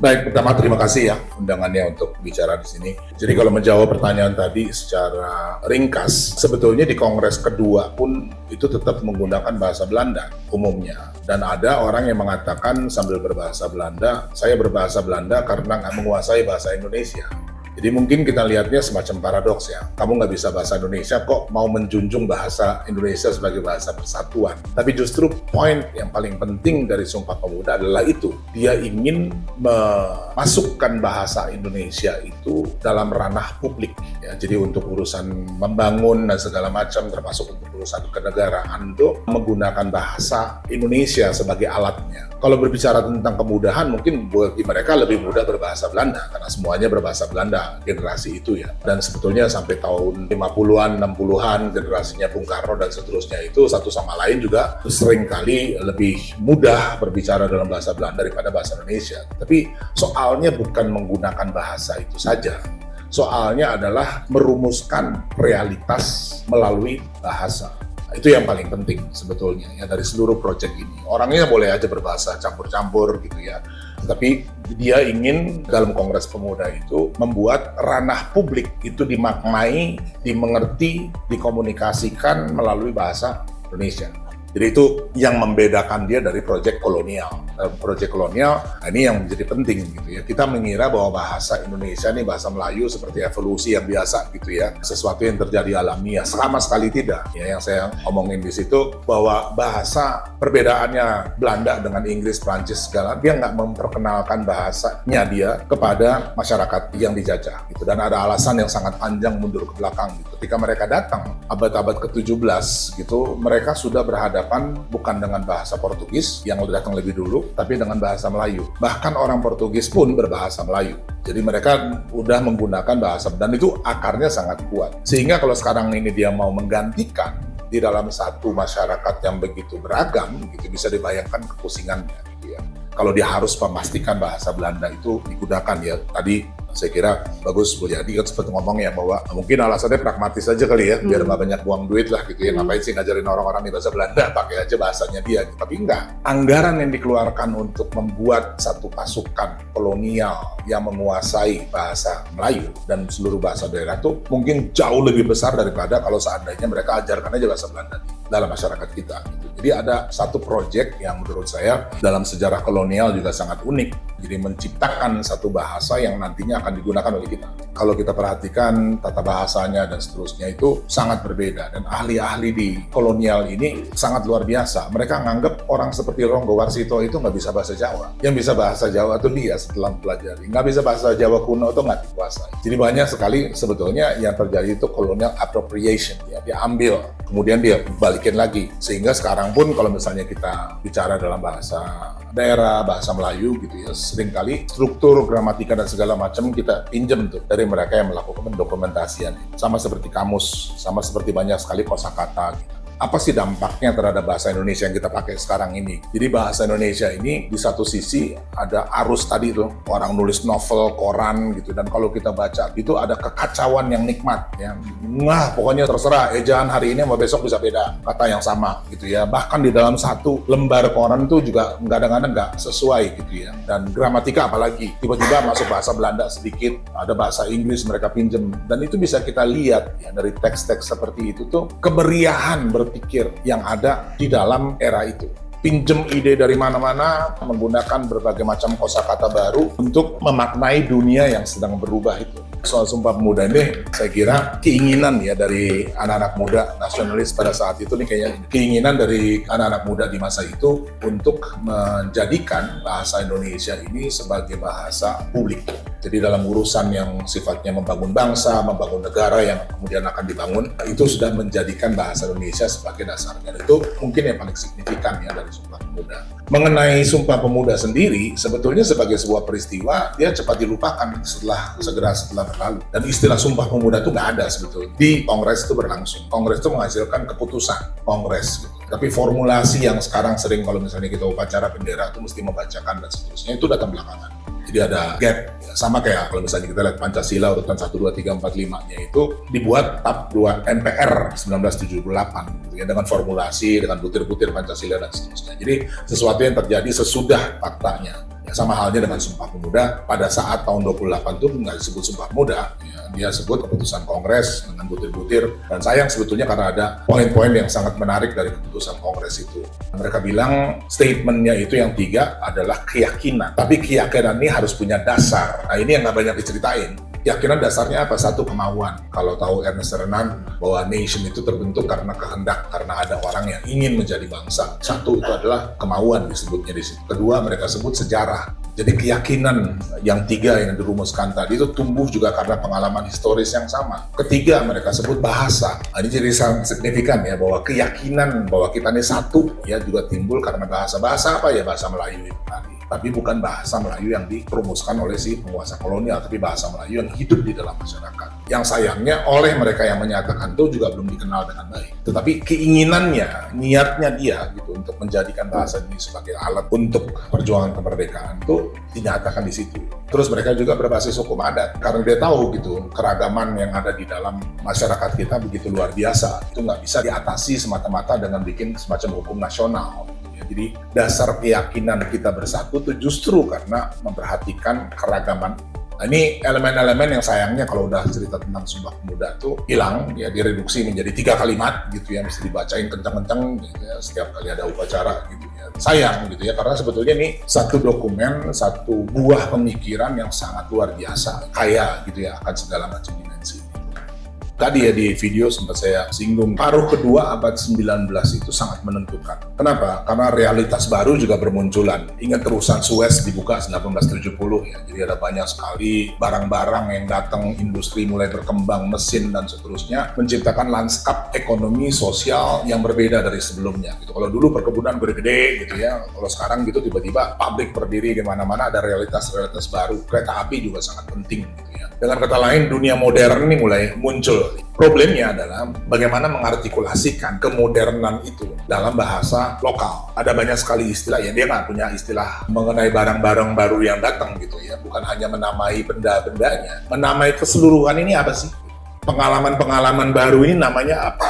Baik, pertama terima kasih ya undangannya untuk bicara di sini. Jadi kalau menjawab pertanyaan tadi secara ringkas, sebetulnya di Kongres kedua pun itu tetap menggunakan bahasa Belanda umumnya. Dan ada orang yang mengatakan sambil berbahasa Belanda, saya berbahasa Belanda karena nggak menguasai bahasa Indonesia. Jadi mungkin kita lihatnya semacam paradoks ya. Kamu nggak bisa bahasa Indonesia kok mau menjunjung bahasa Indonesia sebagai bahasa persatuan. Tapi justru poin yang paling penting dari Sumpah Pemuda adalah itu. Dia ingin memasukkan bahasa Indonesia itu dalam ranah publik. Ya. Jadi untuk urusan membangun dan segala macam, termasuk untuk urusan kenegaraan itu menggunakan bahasa Indonesia sebagai alatnya. Kalau berbicara tentang kemudahan, mungkin bagi mereka lebih mudah berbahasa Belanda karena semuanya berbahasa Belanda generasi itu ya. Dan sebetulnya sampai tahun 50-an, 60-an generasinya Bung Karno dan seterusnya itu satu sama lain juga seringkali lebih mudah berbicara dalam bahasa Belanda daripada bahasa Indonesia. Tapi soalnya bukan menggunakan bahasa itu saja. Soalnya adalah merumuskan realitas melalui bahasa. Itu yang paling penting sebetulnya ya dari seluruh proyek ini. Orangnya boleh aja berbahasa campur-campur gitu ya. Tapi dia ingin dalam Kongres Pemuda itu membuat ranah publik itu dimaknai, dimengerti, dikomunikasikan melalui bahasa Indonesia. Jadi itu yang membedakan dia dari proyek kolonial. Proyek kolonial, ini yang menjadi penting gitu ya. Kita mengira bahwa bahasa Indonesia ini bahasa Melayu seperti evolusi yang biasa gitu ya. Sesuatu yang terjadi alamiah, sama sekali tidak. Ya, yang saya omongin di situ bahwa bahasa perbedaannya Belanda dengan Inggris, Prancis segala, dia nggak memperkenalkan bahasanya dia kepada masyarakat yang dijajah gitu. Dan ada alasan yang sangat panjang mundur ke belakang gitu. Ketika mereka datang abad-abad ke-17 gitu, mereka sudah berhadapan bukan dengan bahasa Portugis yang datang lebih dulu, tapi dengan bahasa Melayu. Bahkan orang Portugis pun berbahasa Melayu. Jadi mereka udah menggunakan bahasa, dan itu akarnya sangat kuat. Sehingga kalau sekarang ini dia mau menggantikan di dalam satu masyarakat yang begitu beragam, gitu bisa dibayangkan kepusingannya. Gitu ya. Kalau dia harus memastikan bahasa Belanda itu digunakan ya, tadi saya kira bagus Bu Yadi kan seperti ngomong ya bahwa mungkin alasannya pragmatis aja kali ya, biar nggak banyak buang duit lah gitu ya, ngapain sih ngajarin orang-orang di bahasa Belanda, pakai aja bahasanya dia gitu. Tapi enggak, anggaran yang dikeluarkan untuk membuat satu pasukan kolonial yang menguasai bahasa Melayu dan seluruh bahasa daerah itu mungkin jauh lebih besar daripada kalau seandainya mereka ajarkan aja bahasa Belanda dalam masyarakat kita gitu. Jadi ada satu proyek yang menurut saya dalam sejarah kolonial juga sangat unik. Jadi menciptakan satu bahasa yang nantinya akan digunakan oleh kita. Kalau kita perhatikan tata bahasanya dan seterusnya itu sangat berbeda. Dan ahli-ahli di kolonial ini sangat luar biasa. Mereka menganggap orang seperti Ronggo Warsito itu nggak bisa bahasa Jawa. Yang bisa bahasa Jawa itu dia setelah mempelajari. Nggak bisa bahasa Jawa kuno itu nggak dikuasai. Jadi banyak sekali sebetulnya yang terjadi itu colonial appropriation. Ya. Dia ambil, kemudian dia balikin lagi. Sehingga sekarang pun kalau misalnya kita bicara dalam bahasa daerah, bahasa Melayu gitu ya, seringkali struktur, gramatika dan segala macam kita pinjam tuh dari mereka yang melakukan pendokumentasian. Sama seperti kamus, sama seperti banyak sekali kosakata gitu. Apa sih dampaknya terhadap bahasa Indonesia yang kita pakai sekarang ini? Jadi bahasa Indonesia ini di satu sisi ada arus tadi tuh, orang nulis novel, koran gitu, dan kalau kita baca itu ada kekacauan yang nikmat ya. Nah, pokoknya terserah, ejaan hari ini sama besok bisa beda, kata yang sama gitu ya. Bahkan di dalam satu lembar koran itu juga kadang-kadang nggak sesuai gitu ya. Dan gramatika apalagi, tiba-tiba masuk bahasa Belanda sedikit, ada bahasa Inggris mereka pinjem, dan itu bisa kita lihat ya dari teks-teks seperti itu tuh kemeriahan berpikir yang ada di dalam era itu. Pinjem ide dari mana-mana, menggunakan berbagai macam kosakata baru untuk memaknai dunia yang sedang berubah itu. Soal Sumpah Pemuda ini, saya kira keinginan ya dari anak-anak muda nasionalis pada saat itu nih, kayaknya keinginan dari anak-anak muda di masa itu untuk menjadikan bahasa Indonesia ini sebagai bahasa publik. Jadi dalam urusan yang sifatnya membangun bangsa, membangun negara yang kemudian akan dibangun, itu sudah menjadikan bahasa Indonesia sebagai dasarnya. Itu mungkin yang paling signifikan ya dari Sumpah Pemuda. Mengenai Sumpah Pemuda sendiri, sebetulnya sebagai sebuah peristiwa, dia cepat dilupakan segera setelah berlalu. Dan istilah Sumpah Pemuda itu nggak ada sebetulnya. Di Kongres itu berlangsung. Kongres itu menghasilkan keputusan Kongres. Gitu. Tapi formulasi yang sekarang sering kalau misalnya kita upacara bendera itu mesti membacakan dan seterusnya, itu datang belakangan. Jadi ada gap, ya, sama kayak kalau misalnya kita lihat Pancasila urutan 1, 2, 3, 4, 5-nya itu dibuat TAP 2 MPR 1978 gitu ya, dengan formulasi, dengan butir-butir Pancasila dan seterusnya. Jadi sesuatu yang terjadi sesudah faktanya. Sama halnya dengan Sumpah Pemuda, pada saat tahun 28 itu nggak disebut Sumpah Pemuda, ya, dia sebut keputusan Kongres dengan butir-butir, dan sayang sebetulnya karena ada poin-poin yang sangat menarik dari keputusan Kongres itu. Mereka bilang statementnya itu yang 3 adalah keyakinan, tapi keyakinan ini harus punya dasar. Nah ini yang nggak banyak diceritain. Keyakinan dasarnya apa? 1, kemauan. Kalau tahu Ernest Renan bahwa nation itu terbentuk karena kehendak, karena ada orang yang ingin menjadi bangsa. 1 itu adalah kemauan disebutnya di situ. 2 mereka sebut sejarah. Jadi keyakinan yang 3 yang dirumuskan tadi itu tumbuh juga karena pengalaman historis yang sama. 3 mereka sebut bahasa. Nah, ini jadi sangat signifikan ya bahwa keyakinan bahwa kita ini satu ya juga timbul karena bahasa. Bahasa apa ya? Bahasa Melayu itu tadi. Tapi bukan bahasa Melayu yang dirumuskan oleh si penguasa kolonial, tapi bahasa Melayu yang hidup di dalam masyarakat. Yang sayangnya oleh mereka yang menyatakan itu juga belum dikenal dengan baik. Tetapi keinginannya, niatnya dia gitu untuk menjadikan bahasa ini sebagai alat untuk perjuangan kemerdekaan itu dinyatakan di situ. Terus mereka juga berbasis hukum adat karena dia tahu gitu keragaman yang ada di dalam masyarakat kita begitu luar biasa. Itu nggak bisa diatasi semata-mata dengan bikin semacam hukum nasional. Jadi dasar keyakinan kita bersatu itu justru karena memperhatikan keragaman. Nah, ini elemen-elemen yang sayangnya kalau udah cerita tentang Sumpah Pemuda itu hilang, ya direduksi menjadi 3 kalimat gitu ya, mesti dibacain kencang-kencang gitu ya, setiap kali ada upacara gitu ya. Sayang gitu ya, karena sebetulnya ini satu dokumen, satu buah pemikiran yang sangat luar biasa, kaya gitu ya, akan segala macam dimensi. Tadi ya di video sempat saya singgung, paruh kedua abad 19 itu sangat menentukan. Kenapa? Karena realitas baru juga bermunculan. Ingat terusan Suez dibuka 1970 ya, jadi ada banyak sekali barang-barang yang datang, industri mulai berkembang, mesin dan seterusnya, menciptakan lanskap ekonomi sosial yang berbeda dari sebelumnya. Gitu. Kalau dulu perkebunan bergede gitu ya, kalau sekarang gitu tiba-tiba pabrik berdiri di mana-mana, ada realitas-realitas baru. Kereta api juga sangat penting gitu ya. Dengan kata lain, dunia modern ini mulai muncul. Problemnya adalah bagaimana mengartikulasikan kemodernan itu dalam bahasa lokal. Ada banyak sekali istilah, ya dia nggak punya istilah mengenai barang-barang baru yang datang gitu ya. Bukan hanya menamai benda-bendanya. Menamai keseluruhan ini apa sih? Pengalaman-pengalaman baru ini namanya apa?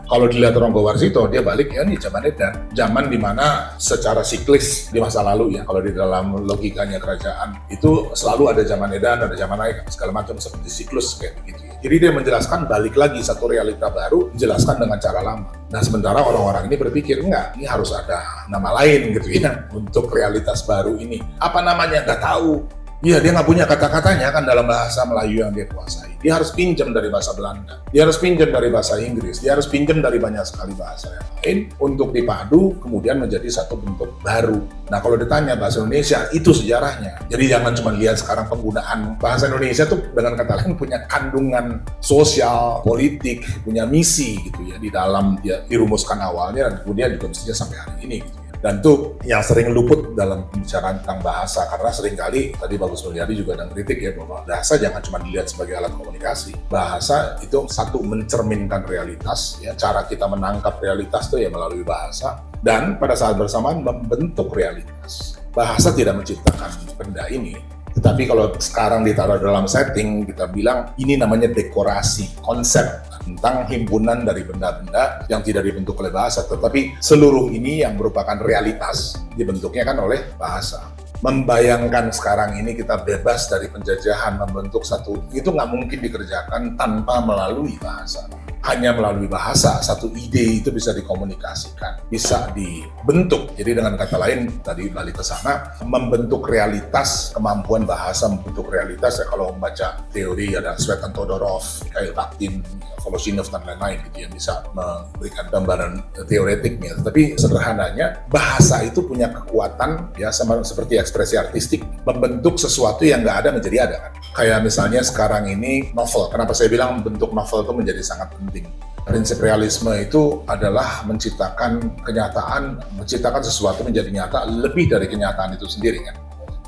Kalau dilihat Ronggo Warsito, dia balik ya nih zaman Edan. Zaman dimana secara siklis di masa lalu ya, kalau di dalam logikanya kerajaan, itu selalu ada zaman Edan, ada zaman naik, segala macam seperti siklus kayak begitu ya. Jadi dia menjelaskan balik lagi satu realita baru, dijelaskan dengan cara lama. Nah sementara orang-orang ini berpikir, enggak, ini harus ada nama lain gitu ya, untuk realitas baru ini. Apa namanya? Nggak tahu. Iya, dia nggak punya kata-katanya kan dalam bahasa Melayu yang dia kuasai. Dia harus pinjam dari bahasa Belanda, dia harus pinjam dari bahasa Inggris, dia harus pinjam dari banyak sekali bahasa yang lain untuk dipadu kemudian menjadi satu bentuk baru. Nah kalau ditanya bahasa Indonesia, itu sejarahnya. Jadi jangan cuma lihat sekarang penggunaan bahasa Indonesia tuh dengan kata lain punya kandungan sosial, politik, punya misi gitu ya di dalam dia dirumuskan awalnya dan kemudian juga mestinya sampai hari ini gitu ya. Dan itu yang sering luput dalam pembicaraan tentang bahasa, karena seringkali tadi Bagus Mulyadi juga ada kritik ya bahwa bahasa jangan cuma dilihat sebagai alat komunikasi. Bahasa itu satu mencerminkan realitas, ya cara kita menangkap realitas itu ya melalui bahasa, dan pada saat bersamaan membentuk realitas. Bahasa tidak menciptakan benda ini, tetapi kalau sekarang ditaruh dalam setting, kita bilang ini namanya dekorasi, konsep tentang himpunan dari benda-benda yang tidak dibentuk oleh bahasa, tetapi seluruh ini yang merupakan realitas dibentuknya kan oleh bahasa. Membayangkan sekarang ini kita bebas dari penjajahan, membentuk satu, itu nggak mungkin dikerjakan tanpa melalui bahasa. Hanya melalui bahasa, satu ide itu bisa dikomunikasikan, bisa dibentuk. Jadi dengan kata lain, tadi balik ke sana, membentuk realitas, kemampuan bahasa membentuk realitas, ya kalau membaca teori ada Svetan Todorov, Mikhail Bakhtin, Voloshinov, dan lain-lain gitu yang bisa memberikan gambaran teoretiknya. Tapi sederhananya, bahasa itu punya kekuatan, ya sama seperti ekspresi artistik, membentuk sesuatu yang nggak ada menjadi ada kan. Kayak misalnya sekarang ini novel, kenapa saya bilang bentuk novel itu menjadi sangat penting. Prinsip realisme itu adalah menciptakan kenyataan, menciptakan sesuatu menjadi nyata lebih dari kenyataan itu sendiri kan.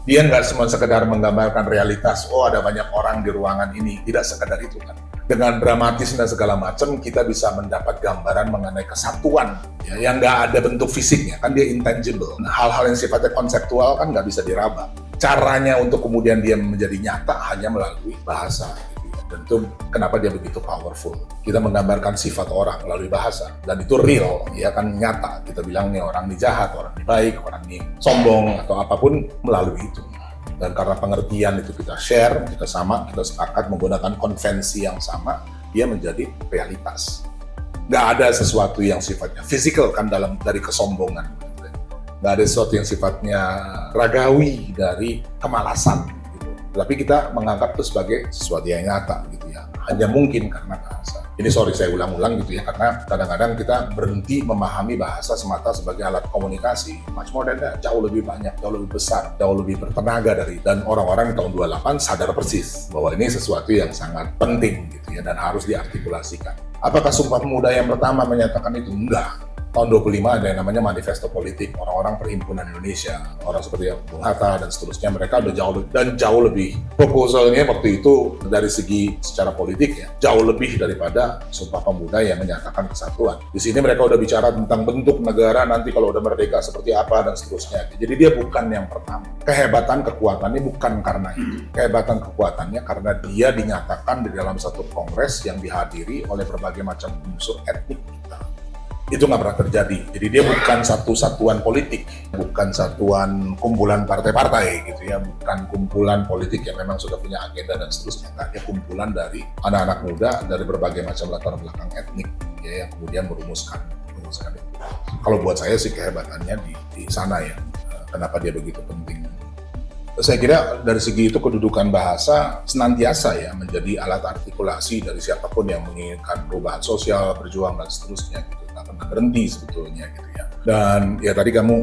Dia nggak cuma sekedar menggambarkan realitas, oh ada banyak orang di ruangan ini, tidak sekedar itu kan. Dengan dramatis dan segala macam kita bisa mendapat gambaran mengenai kesatuan ya, yang nggak ada bentuk fisiknya kan, dia intangible. Nah, hal-hal yang sifatnya konseptual kan nggak bisa diraba. Caranya untuk kemudian dia menjadi nyata hanya melalui bahasa. Dan itu kenapa dia begitu powerful. Kita menggambarkan sifat orang melalui bahasa. Dan itu real, ya kan, nyata. Kita bilang nih orang ini jahat, orang ini baik, orang ini sombong, atau apapun melalui itu. Dan karena pengertian itu kita share, kita sepakat menggunakan konvensi yang sama, dia menjadi realitas. Nggak ada sesuatu yang sifatnya physical kan dari kesombongan. Nggak ada sesuatu yang sifatnya ragawi dari kemalasan gitu. Tapi kita menganggap itu sebagai sesuatu yang nyata gitu ya. Hanya mungkin karena bahasa. Ini saya ulang-ulang gitu ya, karena kadang-kadang kita berhenti memahami bahasa semata sebagai alat komunikasi. Much more than that, jauh lebih banyak, jauh lebih besar, jauh lebih bertenaga dan orang-orang di tahun 28 sadar persis bahwa ini sesuatu yang sangat penting gitu ya dan harus diartikulasikan. Apakah Sumpah Pemuda yang pertama menyatakan itu? Enggak. Tahun 25 ada yang namanya Manifesto Politik, orang-orang Perhimpunan Indonesia, orang seperti Bung Hatta dan seterusnya, mereka udah jauh lebih proposalnya waktu itu dari segi secara politik ya, jauh lebih daripada Sumpah Pemuda yang menyatakan kesatuan. Di sini mereka udah bicara tentang bentuk negara nanti kalau udah merdeka seperti apa dan seterusnya. Jadi dia bukan yang pertama. Kehebatan kekuatannya bukan karena itu. Kehebatan kekuatannya karena dia dinyatakan di dalam satu kongres yang dihadiri oleh berbagai macam unsur etnik kita. Itu nggak pernah terjadi. Jadi dia bukan satu satuan politik, bukan satuan kumpulan partai-partai gitu ya, bukan kumpulan politik yang memang sudah punya agenda dan seterusnya. Nggak, dia kumpulan dari anak-anak muda dari berbagai macam latar belakang etnik ya, yang kemudian merumuskan itu. Kalau buat saya sih kehebatannya di sana ya. Kenapa dia begitu penting? Saya kira dari segi itu kedudukan bahasa senantiasa ya menjadi alat artikulasi dari siapapun yang menginginkan perubahan sosial, berjuang dan seterusnya gitu. Nggak pernah berhenti sebetulnya gitu ya. Dan ya tadi kamu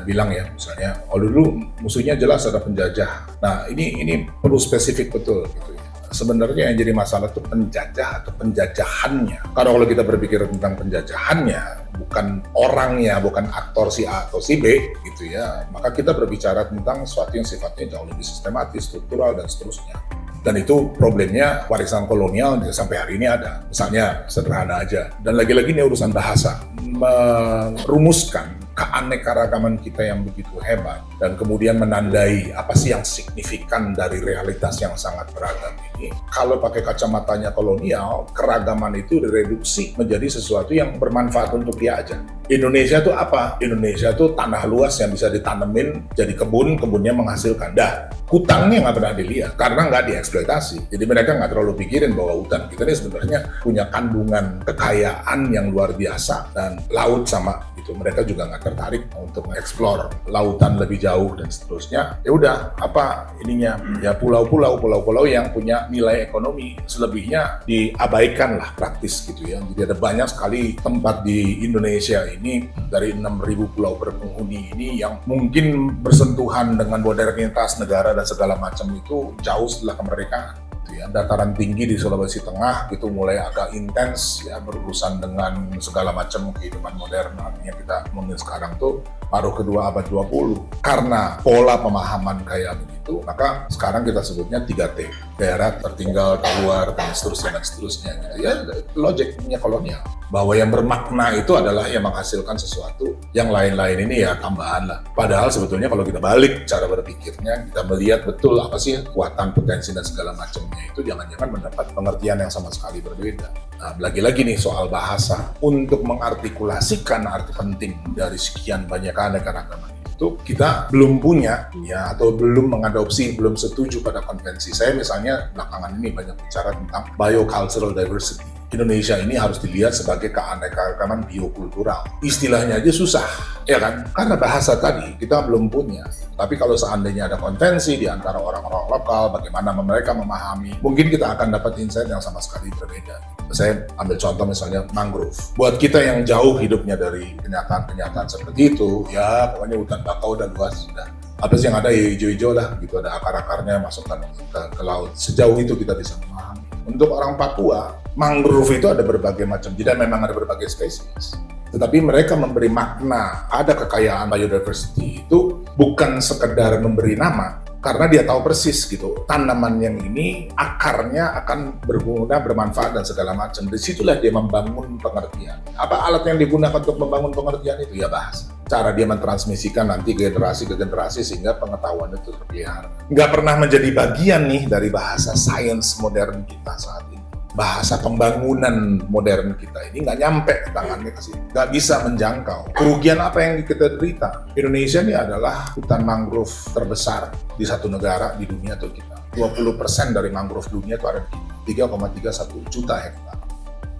bilang ya misalnya, dulu musuhnya jelas ada penjajah. Nah ini perlu spesifik betul gitu ya. Sebenarnya yang jadi masalah itu penjajah atau penjajahannya. Karena kalau kita berpikir tentang penjajahannya, bukan orangnya, bukan aktor si A atau si B gitu ya, maka kita berbicara tentang sesuatu yang sifatnya jauh lebih sistematis, struktural dan seterusnya. Dan itu problemnya warisan kolonial sampai hari ini ada. Misalnya sederhana aja. Dan lagi-lagi ini urusan bahasa. Merumuskan keanekaragaman kita yang begitu hebat dan kemudian menandai apa sih yang signifikan dari realitas yang sangat beragam ini. Kalau pakai kacamatanya kolonial, keragaman itu direduksi menjadi sesuatu yang bermanfaat untuk dia aja. Indonesia itu apa? Indonesia itu tanah luas yang bisa ditanemin jadi kebunnya menghasilkan. Dah, hutangnya nggak pernah dilihat karena nggak dieksploitasi. Jadi mereka nggak terlalu pikirin bahwa hutan kita ini sebenarnya punya kandungan kekayaan yang luar biasa dan laut sama gitu. Mereka juga nggak tertarik untuk mengeksplor lautan lebih jauh dan seterusnya. Ya udah, apa ininya ya pulau-pulau yang punya nilai ekonomi, selebihnya diabaikan lah praktis gitu ya. Jadi ada banyak sekali tempat di Indonesia ini dari 6.000 pulau berpenghuni ini yang mungkin bersentuhan dengan modernitas negara dan segala macam itu jauh setelah kemerdekaan. Ya, dataran tinggi di Sulawesi Tengah itu mulai agak intens ya berurusan dengan segala macam kehidupan modern. Artinya kita ngomongin sekarang tuh paruh kedua abad 20. Karena pola pemahaman kayak begitu, maka sekarang kita sebutnya 3T. Daerah tertinggal, terluar, dan seterusnya gitu. Ya, logiknya kolonial. Bahwa yang bermakna itu adalah yang menghasilkan sesuatu, yang lain-lain ini ya tambahan lah. Padahal sebetulnya kalau kita balik cara berpikirnya, kita melihat betul apa sih kekuatan, potensi, dan segala macamnya itu jangan-jangan mendapat pengertian yang sama sekali berbeda. Nah, lagi-lagi nih soal bahasa. Untuk mengartikulasikan arti penting dari sekian banyak keanekaragaman itu kita belum punya ya atau belum mengadopsi, belum setuju pada konvensi. Saya misalnya belakangan ini banyak bicara tentang biocultural diversity. Indonesia ini harus dilihat sebagai keanekaragaman biokultural. Istilahnya aja susah, ya kan? Karena bahasa tadi kita belum punya. Tapi kalau seandainya ada konvensi di antara orang-orang lokal, bagaimana mereka memahami, mungkin kita akan dapat insight yang sama sekali berbeda. Saya ambil contoh misalnya mangrove. Buat kita yang jauh hidupnya dari kenyataan-kenyataan seperti itu, ya pokoknya hutan bakau dan luas sudah. Apa sih yang ada ya hijau-hijau lah, gitu ada akar-akarnya masukkan ke laut. Sejauh itu kita bisa memahami. Untuk orang Papua, mangrove itu ada berbagai macam, jadi memang ada berbagai spesies. Tetapi mereka memberi makna, ada kekayaan biodiversity itu bukan sekedar memberi nama, karena dia tahu persis gitu, tanaman yang ini akarnya akan berguna, bermanfaat dan segala macam. Disitulah dia membangun pengertian. Apa alat yang digunakan untuk membangun pengertian itu? Ya bahasa. cara dia mentransmisikan nanti generasi ke generasi sehingga pengetahuan itu terpelihara. Nggak pernah menjadi bagian nih dari bahasa sains modern kita saat ini. Bahasa pembangunan modern kita ini nggak nyampe ke tangannya ke sini, nggak bisa menjangkau. Kerugian apa yang kita derita? Indonesia ini adalah hutan mangrove terbesar di satu negara di dunia tuh kita. 20% dari mangrove dunia itu ada di kita, 3,31 juta hektar.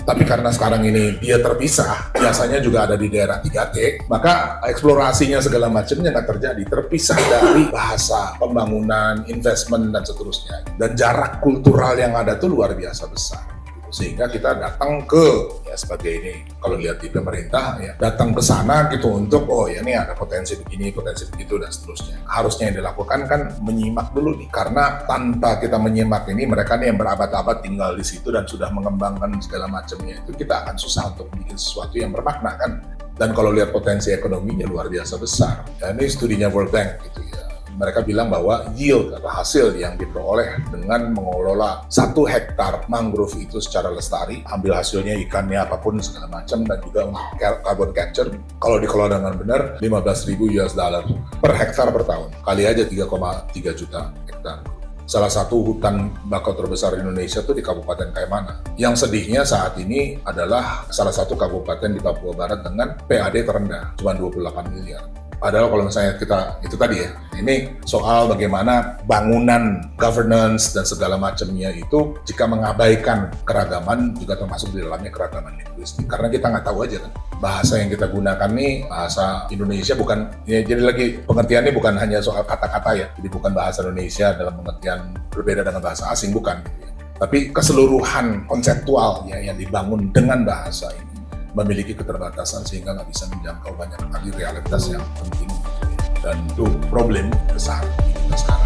Tapi karena sekarang ini dia terpisah, biasanya juga ada di daerah 3T, maka eksplorasinya segala macamnya nggak terjadi, terpisah dari bahasa, pembangunan, investment, dan seterusnya. Dan jarak kultural yang ada tuh luar biasa besar. Sehingga kita datang ke, ya sebagai ini, kalau lihat di pemerintah, ya datang ke sana gitu untuk, oh ya ini ada potensi begini, potensi begitu, dan seterusnya. Harusnya yang dilakukan kan menyimak dulu nih, karena tanpa kita menyimak ini, mereka nih yang berabad-abad tinggal di situ dan sudah mengembangkan segala macamnya, itu kita akan susah untuk bikin sesuatu yang bermakna kan. Dan kalau lihat potensi ekonominya luar biasa besar. Dan ini studinya World Bank gitu ya. Mereka bilang bahwa yield atau hasil yang diperoleh dengan mengelola 1 hektar mangrove itu secara lestari, ambil hasilnya ikannya apapun segala macam, dan juga untuk carbon capture, kalau dikelola dengan benar, $15.000 per hektar per tahun. Kali aja 3,3 juta hektar. Salah satu hutan bakau terbesar di Indonesia itu di Kabupaten Kaimana. Yang sedihnya saat ini adalah salah satu kabupaten di Papua Barat dengan PAD terendah, cuma 28 miliar. Padahal kalau misalnya kita, itu tadi ya, ini soal bagaimana bangunan, governance, dan segala macamnya itu jika mengabaikan keragaman, juga termasuk di dalamnya keragaman linguistik. Karena kita nggak tahu aja kan, bahasa yang kita gunakan nih, bahasa Indonesia bukan, ya jadi lagi pengertiannya bukan hanya soal kata-kata ya, jadi bukan bahasa Indonesia dalam pengertian berbeda dengan bahasa asing, bukan. Gitu ya. Tapi keseluruhan konseptual ya, yang dibangun dengan bahasa ini memiliki keterbatasan sehingga nggak bisa menjangkau banyak kali realitas yang penting dan itu problem besar di kita sekarang.